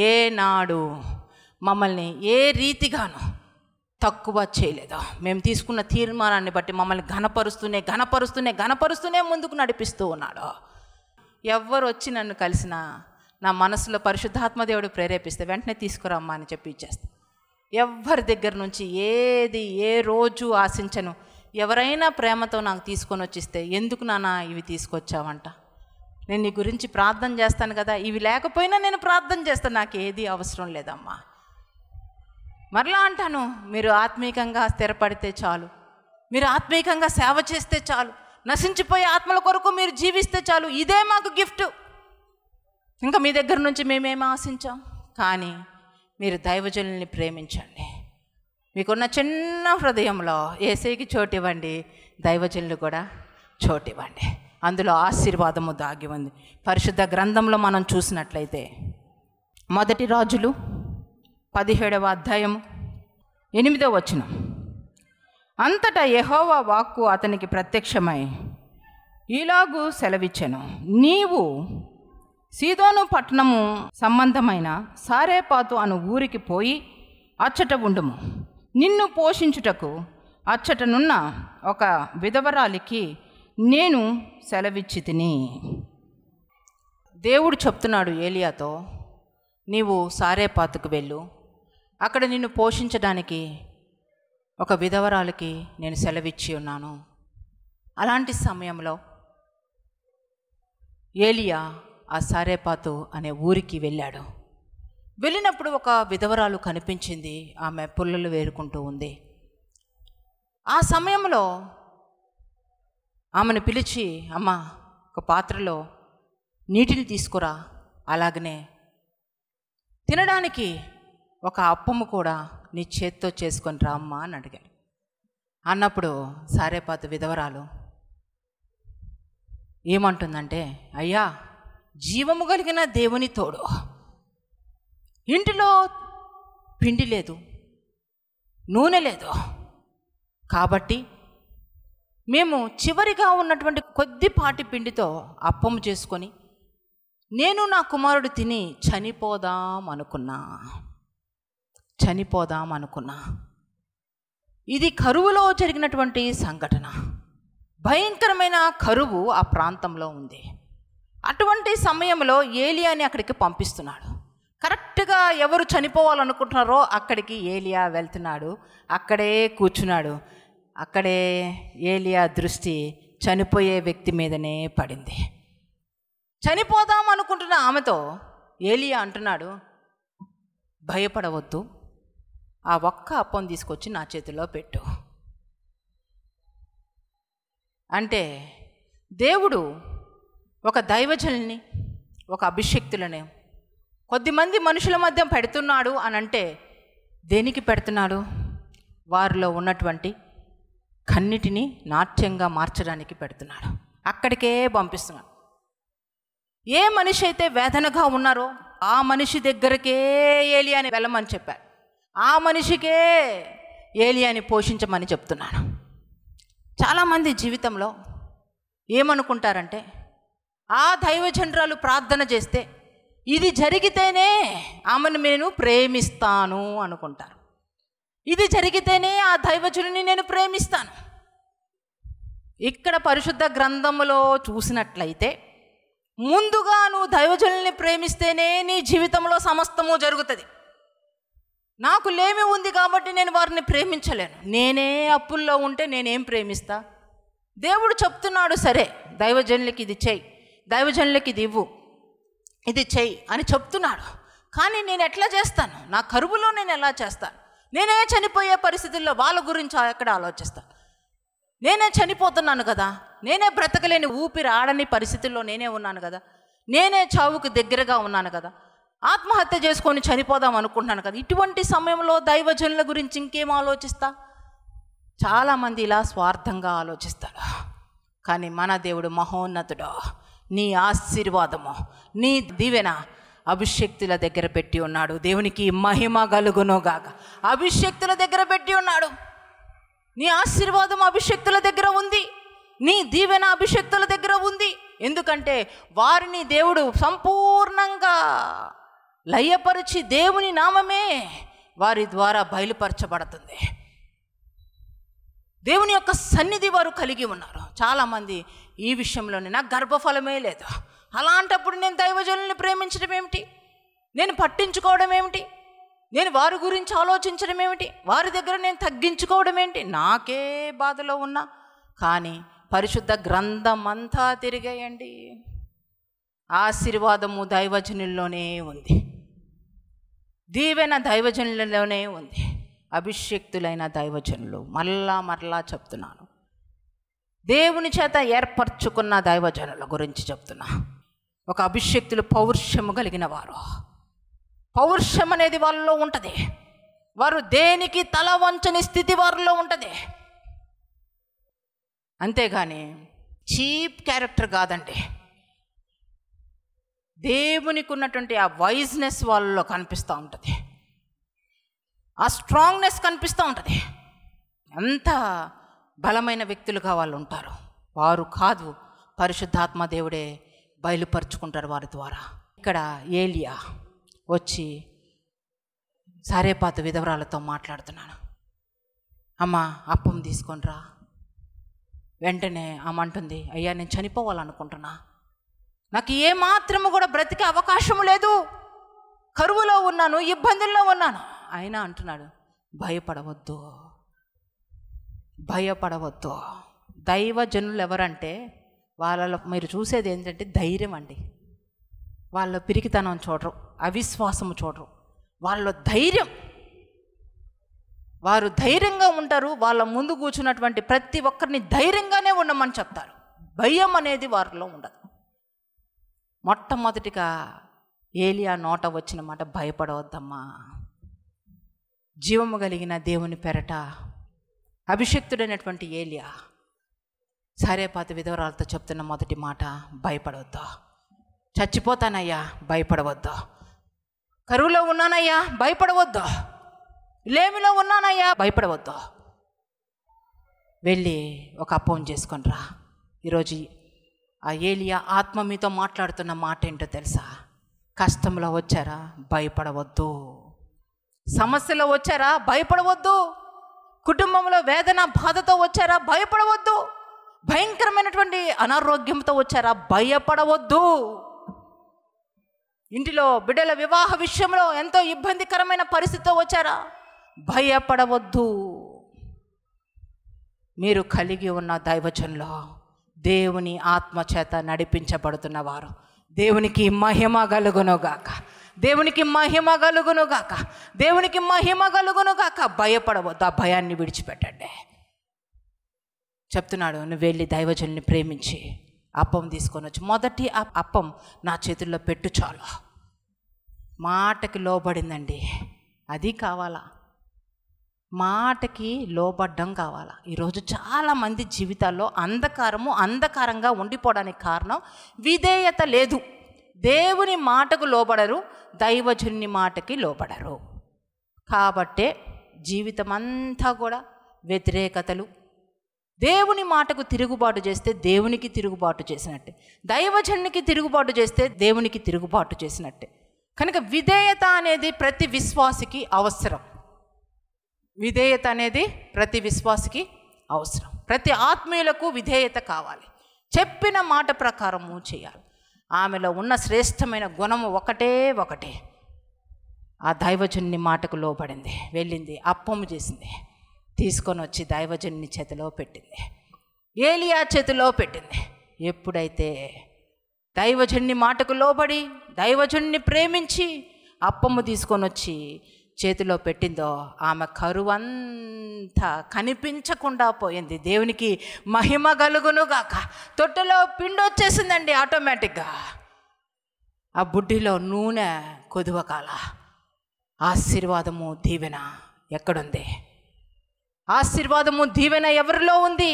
ఏనాడు మమ్మల్ని ఏ రీతిగానూ తక్కువ చేయలేదు. మేము తీసుకున్న తీర్మానాన్ని బట్టి మమ్మల్ని ఘనపరుస్తూనే ముందుకు నడిపిస్తూ ఉన్నాడు. ఎవరు వచ్చి నన్ను కలిసినా నా మనసులో పరిశుద్ధాత్మ దేవుడు ప్రేరేపిస్తే వెంటనే తీసుకురమ్మా అని చెప్పి ఇచ్చేస్తాను. ఎవరి దగ్గర నుంచి ఏ రోజు ఆశించను. ఎవరైనా ప్రేమతో నాకు తీసుకొని వచ్చిస్తే, ఎందుకు నాన్న ఇవి తీసుకొచ్చావంట, నేను నీ గురించి ప్రార్థన చేస్తాను కదా, ఇవి లేకపోయినా నేను ప్రార్థన చేస్తాను, నాకు ఏది అవసరం లేదమ్మా. మరలా అంటాను, మీరు ఆత్మీకంగా స్థిరపడితే చాలు, మీరు ఆత్మీకంగా సేవ చేస్తే చాలు, నశించిపోయే ఆత్మల కొరకు మీరు జీవిస్తే చాలు, ఇదే మాకు గిఫ్ట్. ఇంకా మీ దగ్గర నుంచి మేమేమి ఆశించాం. కానీ మీరు దైవజనుల్ని ప్రేమించండి. మీకున్న చిన్న హృదయంలో యేసయ్యకి చోటు ఇవ్వండి, దైవజనులు కూడా చోటు ఇవ్వండి. అందులో ఆశీర్వాదము దాగి ఉంది. పరిశుద్ధ గ్రంథంలో మనం చూసినట్లయితే 1 రాజులు 17వ అధ్యాయము 8వ వచనం. అంతటా యెహోవా వాక్కు అతనికి ప్రత్యక్షమై ఇలాగూ సెలవిచ్చెను, నీవు సీదోను పట్టణము సంబంధమైన సారేపాతు అను ఊరికి పోయి అచ్చట ఉండుము. నిన్ను పోషించుటకు అచ్చటనున్న ఒక విధవరాలికి నేను సెలవిచ్చితిని. దేవుడు చెప్తున్నాడు ఏలియాతో, నీవు సారేపాతుకు వెళ్ళు, అక్కడ నిన్ను పోషించడానికి ఒక విధవరాలికి నేను సెలవిచ్చి ఉన్నాను. అలాంటి సమయంలో ఏలియా ఆ సారేపాతు అనే ఊరికి వెళ్ళాడు. వెళ్ళినప్పుడు ఒక విధవరాలు కనిపించింది. ఆమె పుల్లలు వేరుకుంటూ ఉంది. ఆ సమయంలో ఆమెను పిలిచి, అమ్మా, ఒక పాత్రలో నీటిని తీసుకురా, అలాగనే తినడానికి ఒక అప్పము కూడా నీ చేత్తో చేసుకొని రా అమ్మా అని అడిగాడు. అన్నప్పుడు సారేపాతు విధవరాలు ఏమంటుందంటే, అయ్యా, జీవము కలిగిన దేవుని తోడు, ఇంటిలో పిండి లేదు, నూనె లేదు, కాబట్టి మేము చివరిగా ఉన్నటువంటి కొద్దిపాటి పిండితో అప్పము చేసుకొని నేను నా కుమారుడు తిని చనిపోదాం అనుకున్నా. ఇది కరువులో జరిగినటువంటి సంఘటన. భయంకరమైన కరువు ఆ ప్రాంతంలో ఉంది. అటువంటి సమయంలో ఏలియాని అక్కడికి పంపిస్తున్నాడు. కరెక్ట్గా ఎవరు చనిపోవాలనుకుంటున్నారో అక్కడికి ఏలియా వెళ్తున్నాడు. అక్కడే కూర్చున్నాడు. అక్కడే ఏలియా దృష్టి చనిపోయే వ్యక్తి మీదనే పడింది. చనిపోదాం అనుకుంటున్న ఆమెతో ఏలియా అంటున్నాడు, భయపడవద్దు, ఆ ఒక్క అప్పం తీసుకొచ్చి నా చేతిలో పెట్టు. అంటే దేవుడు ఒక దైవజనుల్ని, ఒక అభిషక్తులని కొద్దిమంది మనుషుల మధ్య పెడుతున్నాడు అని అంటే దేనికి పెడుతున్నాడు? వారిలో ఉన్నటువంటి కన్నిటిని నాట్యంగా మార్చడానికి పెడుతున్నాడు. అక్కడికే పంపిస్తున్నాడు. ఏ మనిషి అయితే వేదనగా ఉన్నారో ఆ మనిషి దగ్గరకే ఏలియాని వెళ్ళమని చెప్పాడు. ఆ మనిషికే ఏలియాని పోషించమని చెప్తున్నాను. చాలామంది జీవితంలో ఏమనుకుంటారంటే, ఆ దైవజనరాలు ప్రార్థన చేస్తే ఇది జరిగితేనే ఆమెను నేను ప్రేమిస్తాను అనుకుంటారు. ఇది జరిగితేనే ఆ దైవజనుని నేను ప్రేమిస్తాను. ఇక్కడ పరిశుద్ధ గ్రంథములో చూసినట్లయితే ముందుగా నువ్వు దైవజనుల్ని ప్రేమిస్తేనే నీ జీవితంలో సమస్తము జరుగుతుంది. నాకు లేమి ఉంది కాబట్టి నేను వారిని ప్రేమించలేను. నేనే అప్పుల్లో ఉంటే నేనేం ప్రేమిస్తా? దేవుడు చెప్తున్నాడు, సరే దైవజనులకి ఇది చెయ్యి, దైవజనులకి ఇది ఇవ్వు, ఇది చెయ్యి అని చెప్తున్నాడు. కానీ నేను ఎట్లా చేస్తాను? నా కరువులో నేను ఎలా చేస్తాను? నేనే చనిపోయే పరిస్థితుల్లో వాళ్ళ గురించి ఎక్కడ ఆలోచిస్తాను? నేనే చనిపోతున్నాను కదా, నేనే బ్రతకలేని ఊపిరి ఆడని పరిస్థితుల్లో నేనే ఉన్నాను కదా, నేనే చావుకు దగ్గరగా ఉన్నాను కదా, ఆత్మహత్య చేసుకొని చనిపోదాం అనుకుంటున్నాను కదా. ఇటువంటి సమయంలో దైవజనుల గురించి ఇంకేం ఆలోచిస్తా? చాలామంది ఇలా స్వార్థంగా ఆలోచిస్తాడు. కానీ మన దేవుడు మహోన్నతుడు. నీ ఆశీర్వాదము, నీ దీవెన అభిషక్తుల దగ్గర పెట్టి ఉన్నాడు. దేవునికి మహిమ కలుగునుగాక. అభిషక్తుల దగ్గర పెట్టి ఉన్నాడు. నీ ఆశీర్వాదం అభిషక్తుల దగ్గర ఉంది. నీ దీవెన అభిషక్తుల దగ్గర ఉంది. ఎందుకంటే వారిని దేవుడు సంపూర్ణంగా లయపరిచి దేవుని నామమే వారి ద్వారా బయలుపరచబడుతుంది. దేవుని యొక్క సన్నిధి వారు కలిగి ఉన్నారు. చాలామంది ఈ విషయంలోనే నాకు గర్భఫలమే లేదు, అలాంటప్పుడు నేను దైవజనుల్ని ప్రేమించడం ఏమిటి? నేను పట్టించుకోవడం ఏమిటి? నేను వారి గురించి ఆలోచించడం ఏమిటి? వారి దగ్గర నేను తగ్గించుకోవడం ఏంటి? నాకే బాధలో ఉన్నా. కానీ పరిశుద్ధ గ్రంథం అంతా తిరిగేయండి, ఆశీర్వాదము దైవజనుల్లోనే ఉంది, దీవెన దైవజనులలోనే ఉంది. అభిషక్తులైన దైవజనులు, మరలా చెప్తున్నాను, దేవుని చేత ఏర్పరచుకున్న దైవజనుల గురించి చెప్తున్నా. ఒక అభిషక్తులు పౌరుషము కలిగిన వారు. పౌరుషం అనేది వాళ్ళలో ఉంటుంది. వారు దేనికి తల వంచని స్థితి వారిలో ఉంటుంది. అంతేగాని చీప్ క్యారెక్టర్ కాదండి. దేవునికి ఉన్నటువంటి ఆ వైజ్నెస్ వాళ్ళలో కనిపిస్తూ ఉంటుంది, ఆ స్ట్రాంగ్నెస్ కనిపిస్తూ ఉంటుంది. ఎంత బలమైన వ్యక్తులుగా వాళ్ళు ఉంటారు. వారు కాదు, పరిశుద్ధాత్మ దేవుడే బయలుపరుచుకుంటారు వారి ద్వారా. ఇక్కడ ఏలియా వచ్చి సారేపాతు విధవరాలతో మాట్లాడుతున్నాను. అమ్మ అప్పం తీసుకొనిరా. వెంటనే ఆమె అంటుంది, అయ్యా నేను చనిపోవాలనుకుంటున్నా, నాకు ఏమాత్రము కూడా బ్రతికే అవకాశం లేదు, కరువులో ఉన్నాను, ఇబ్బందుల్లో ఉన్నాను. అయినా అంటున్నాడు, భయపడవద్దు, భయపడవద్దు. దైవజనులు ఎవరంటే వాళ్ళలో మీరు చూసేది ఏంటంటే ధైర్యం అండి. వాళ్ళ పిరికితనం చూడరు, అవిశ్వాసము చూడరు, వాళ్ళ ధైర్యం. వారు ధైర్యంగా ఉంటారు. వాళ్ళ ముందు కూర్చున్నటువంటి ప్రతి ఒక్కరిని ధైర్యంగానే ఉండమని చెప్తారు. భయం అనేది వారిలో ఉండదు. మొట్టమొదటిగా ఏలియా నోట వచ్చిన మాట, భయపడవద్దమ్మా. జీవము కలిగిన దేవుని పెరట అభిషక్తుడైనటువంటి ఏలియా సారేపాతు విధవరాలతో చెప్తున్న మొదటి మాట, భయపడవద్దు. చచ్చిపోతానయ్యా, భయపడవద్దు. కరువులో ఉన్నానయ్యా, భయపడవద్దు. లేమిలో ఉన్నానయ్యా, భయపడవద్దు. వెళ్ళి ఒక అప్పం చేసుకొని రా. ఈరోజు ఆ ఏలియా ఆత్మ మీతో మాట్లాడుతున్న మాట ఏంటో తెలుసా? కష్టంలో వచ్చారా, భయపడవద్దు. సమస్యలో వచ్చారా, భయపడవద్దు. కుటుంబంలో వేదన బాధతో వచ్చారా, భయపడవద్దు. భయంకరమైనటువంటి అనారోగ్యంతో వచ్చారా, భయపడవద్దు. ఇంటిలో బిడ్డల వివాహ విషయంలో ఎంతో ఇబ్బందికరమైన పరిస్థితితో వచ్చారా, భయపడవద్దు. మీరు కలిగి ఉన్న దైవజనులో దేవుని ఆత్మచేత నడిపించబడుతున్నవారు, దేవునికి మహిమ కలుగునుగాక, దేవునికి మహిమ కలుగునుగాక, దేవునికి మహిమ కలుగునుగాక. భయపడవద్దు. ఆ భయాన్ని విడిచిపెట్టండి. చెప్తున్నాడు, నువ్వు వెళ్ళి దైవజనుని ప్రేమించి అప్పం తీసుకొని వచ్చి మొదటి అప్పం నా చేతుల్లో పెట్టు చాలు. మాటకి లోబడిందండి, అది కావాలా. మాటకి లోబడ్డం కావాలా. ఈరోజు చాలామంది జీవితాల్లో అంధకారంగా ఉండిపోవడానికి కారణం విధేయత లేదు. దేవుని మాటకు లోబడరు, దైవజనుని మాటకి లోబడరు. కాబట్టే జీవితం అంతా కూడా వ్యతిరేకతలు. దేవుని మాటకు తిరుగుబాటు చేస్తే దేవునికి తిరుగుబాటు చేసినట్టే, దైవజనునికి తిరుగుబాటు చేస్తే దేవునికి తిరుగుబాటు చేసినట్టే. కనుక విధేయత అనేది ప్రతి విశ్వాసికి అవసరం. విధేయత అనేది ప్రతి విశ్వాసికి అవసరం. ప్రతి ఆత్మీయులకు విధేయత కావాలి. చెప్పిన మాట ప్రకారము చేయాలి. ఆమెలో ఉన్న శ్రేష్టమైన గుణము ఒకటే, ఆ దైవజనుని మాటకు లోబడింది. వెళ్ళింది, అప్పము చేసింది, తీసుకొని వచ్చి దైవజనుని చేతిలో పెట్టింది, ఏలియా చేతిలో పెట్టింది. ఎప్పుడైతే దైవజనుని మాటకు లోబడి దైవజనుని ప్రేమించి అప్పము తీసుకొని వచ్చి చేతిలో పెట్టిందో, ఆమె కరువంతా కనిపించకుండా పోయింది. దేవునికి మహిమ కలుగునుగాక. తొట్టెలో పిండి వచ్చేసిందండి ఆటోమేటిక్గా. ఆ బుడ్డిలో నూనె కొదువకాల. ఆశీర్వాదము దీవెన ఎక్కడుంది? ఆశీర్వాదము దీవెన ఎవరిలో ఉంది?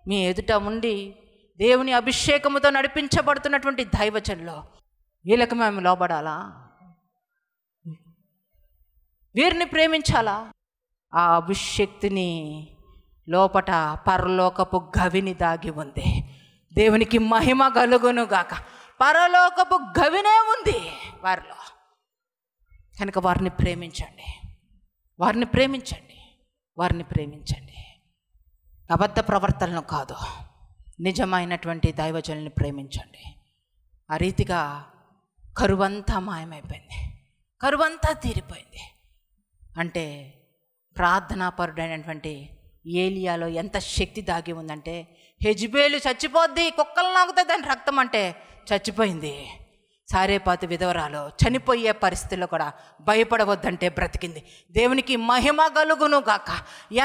మీ ఎదుట ఉండి దేవుని అభిషేకముతో నడిపించబడుతున్నటువంటి దైవజనులో. వీళ్ళకి మేము లోబడాలా? వీరిని ప్రేమించాలా? ఆ అభిషక్తిని లోపట పరలోకపు గవిని దాగి ఉంది. దేవునికి మహిమ కలుగునుగాక. పరలోకపు గవినే ఉంది వారిలో. కనుక వారిని ప్రేమించండి, వారిని ప్రేమించండి, వారిని ప్రేమించండి. అబద్ధ ప్రవర్తనను కాదు, నిజమైనటువంటి దైవజనుల్ని ప్రేమించండి. ఆ రీతిగా కరువంతా మాయమైపోయింది, కరువంతా తీరిపోయింది. అంటే ప్రార్థనాపరుడైనటువంటి ఏలియాలో ఎంత శక్తి దాగి ఉందంటే, హెజ్బేలు చచ్చిపోద్ది, కుక్కలు నాకుతాయి దాని రక్తం అంటే చచ్చిపోయింది. సారేపాతు విధవరాలు చనిపోయే పరిస్థితుల్లో కూడా భయపడవద్దంటే బ్రతికింది. దేవునికి మహిమ కలుగును గాక.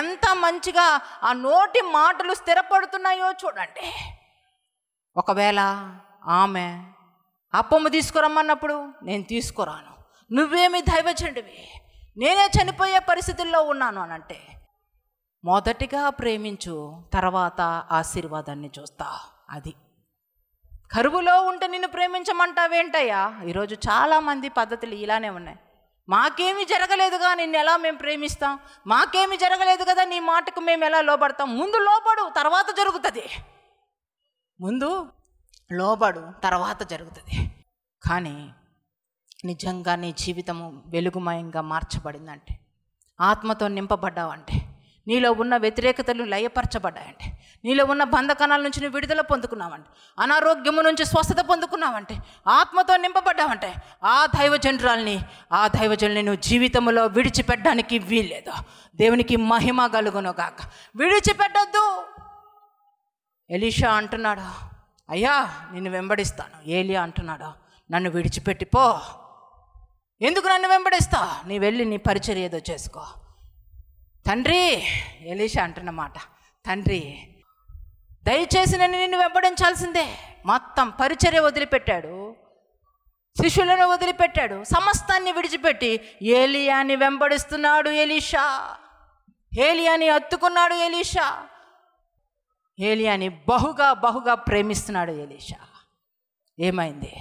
ఎంత మంచిగా ఆ నోటి మాటలు స్థిరపడుతున్నాయో చూడండి. ఒకవేళ ఆమె అప్పము తీసుకురమ్మన్నప్పుడు నేను తీసుకురాను, నువ్వేమి దైవజనుడివి, నేనే చనిపోయే పరిస్థితుల్లో ఉన్నాను అని అంటే, మొదటిగా ప్రేమించు, తర్వాత ఆశీర్వాదాన్ని చూస్తా. అది కరువులో ఉంటే నిన్ను ప్రేమించమంటావేంటయ్యా? ఈరోజు చాలామంది పద్ధతులు ఇలానే ఉన్నాయి. మాకేమీ జరగలేదుగా నిన్ను ఎలా మేము ప్రేమిస్తాం, మాకేమీ జరగలేదు కదా నీ మాటకు మేము ఎలా లోబడతాం. ముందు లోబడు, తర్వాత జరుగుతుంది. ముందు లోబడు, తర్వాత జరుగుతుంది. కానీ నిజంగా నీ జీవితము వెలుగుమయంగా మార్చబడిందంటే, ఆత్మతో నింపబడ్డావంటే, నీలో ఉన్న వ్యతిరేకతలు లయపరచబడ్డాయంటే, నీలో ఉన్న బంధకణాల నుంచి నువ్వు విడుదల పొందుకున్నావంటే, అనారోగ్యము నుంచి స్వస్థత పొందుకున్నావంటే, ఆత్మతో నింపబడ్డావంటే, ఆ దైవజనుల్ని నువ్వు జీవితంలో విడిచిపెట్టడానికి వీల్లేదు. దేవునికి మహిమ కలుగును గాక. విడిచిపెట్టొద్దు. ఎలీషా అంటున్నాడు, అయ్యా నిన్ను వెంబడిస్తాను. ఏలియా అంటున్నాడు, నన్ను విడిచిపెట్టిపో. ఎందుకు నన్ను వెంబడిస్తా? నీ వెళ్ళి నీ పరిచర్య ఏదో చేసుకో. తండ్రి, ఎలీషా అంటున్నమాట, తండ్రి దయచేసి నిన్ను వెంబడించాల్సిందే. మొత్తం పరిచర్య వదిలిపెట్టాడు, శిష్యులను వదిలిపెట్టాడు, సమస్తాన్ని విడిచిపెట్టి ఏలియాని వెంబడిస్తున్నాడు ఎలీషా. ఏలియాని హత్తుకున్నాడు ఎలీషా. ఏలియాని బహుగా ప్రేమిస్తున్నాడు ఎలీషా. ఏమైంది?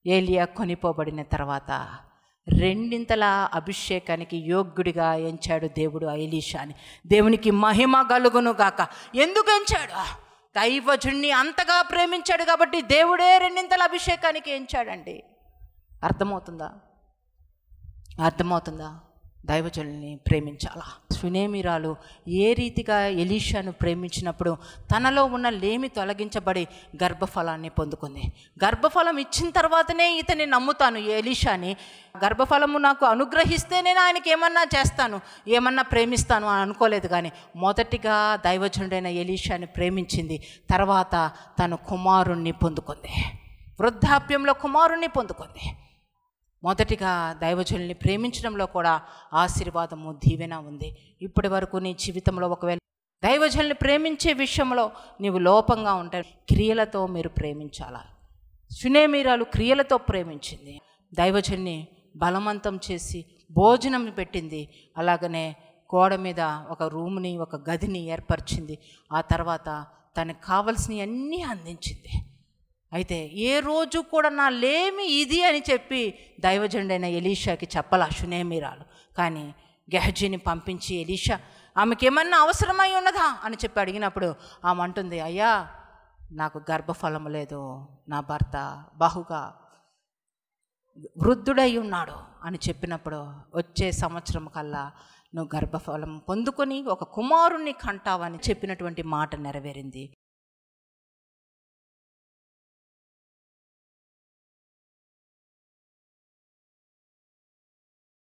ఏలియా కొనిపోబడిన తర్వాత రెండింతల అభిషేకానికి యోగ్యుడిగా ఎంచాడు దేవుడు ఎలీషాని. దేవునికి మహిమ కలుగును గాక. ఎందుకు ఎంచాడు? దైవజుడిని అంతగా ప్రేమించాడు కాబట్టి దేవుడే రెండింతల అభిషేకానికి ఎంచాడండి. అర్థమవుతుందా? దైవజనుల్ని ప్రేమించాలా. సునేమిరాలు ఏ రీతిగా ఎలీషాను ప్రేమించినప్పుడు తనలో ఉన్న లేమి తొలగించబడి గర్భఫలాన్ని పొందుకుంది. గర్భఫలం ఇచ్చిన తర్వాతనే ఇతన్ని నమ్ముతాను, ఎలీషాని గర్భఫలము నాకు అనుగ్రహిస్తే నేను ఆయనకి ఏమన్నా చేస్తాను, ఏమన్నా ప్రేమిస్తాను అని అనుకోలేదు. కానీ మొదటిగా దైవజనుడైన ఎలీషాని ప్రేమించింది. తర్వాత తను కుమారుణ్ణి పొందుకుంది. వృద్ధాప్యంలో కుమారుణ్ణి పొందుకుంది. మొదటిగా దైవజనుల్ని ప్రేమించడంలో కూడా ఆశీర్వాదము, దీవెన ఉంది. ఇప్పటి వరకు నీ జీవితంలో ఒకవేళ దైవజనుల్ని ప్రేమించే విషయంలో నీవు లోపంగా ఉంటే, క్రియలతో మీరు ప్రేమించాలా. సునేమిరాలు క్రియలతో ప్రేమించింది. దైవజనుల్ని బలవంతం చేసి భోజనం పెట్టింది. అలాగనే గోడ మీద ఒక రూమ్ని, ఒక గదిని ఏర్పరిచింది. ఆ తర్వాత తనకు కావలసినవి అన్నీ అందించింది. అయితే ఏ రోజు కూడా నా లేమి ఇది అని చెప్పి దైవజనుడైన ఎలీషాకి చెప్పలా సునేమిరాలు. కానీ గెహజీని పంపించి, ఎలీషా ఆమెకి ఏమన్నా అవసరమై ఉన్నదా అని చెప్పి అడిగినప్పుడు ఆమె అంటుంది, అయ్యా నాకు గర్భఫలం లేదు, నా భర్త బహుగా వృద్ధుడై ఉన్నాడు అని చెప్పినప్పుడు, వచ్చే సంవత్సరం కల్లా నువ్వు గర్భఫలం పొందుకొని ఒక కుమారుణ్ణి కంటావని చెప్పినటువంటి మాట నెరవేరింది.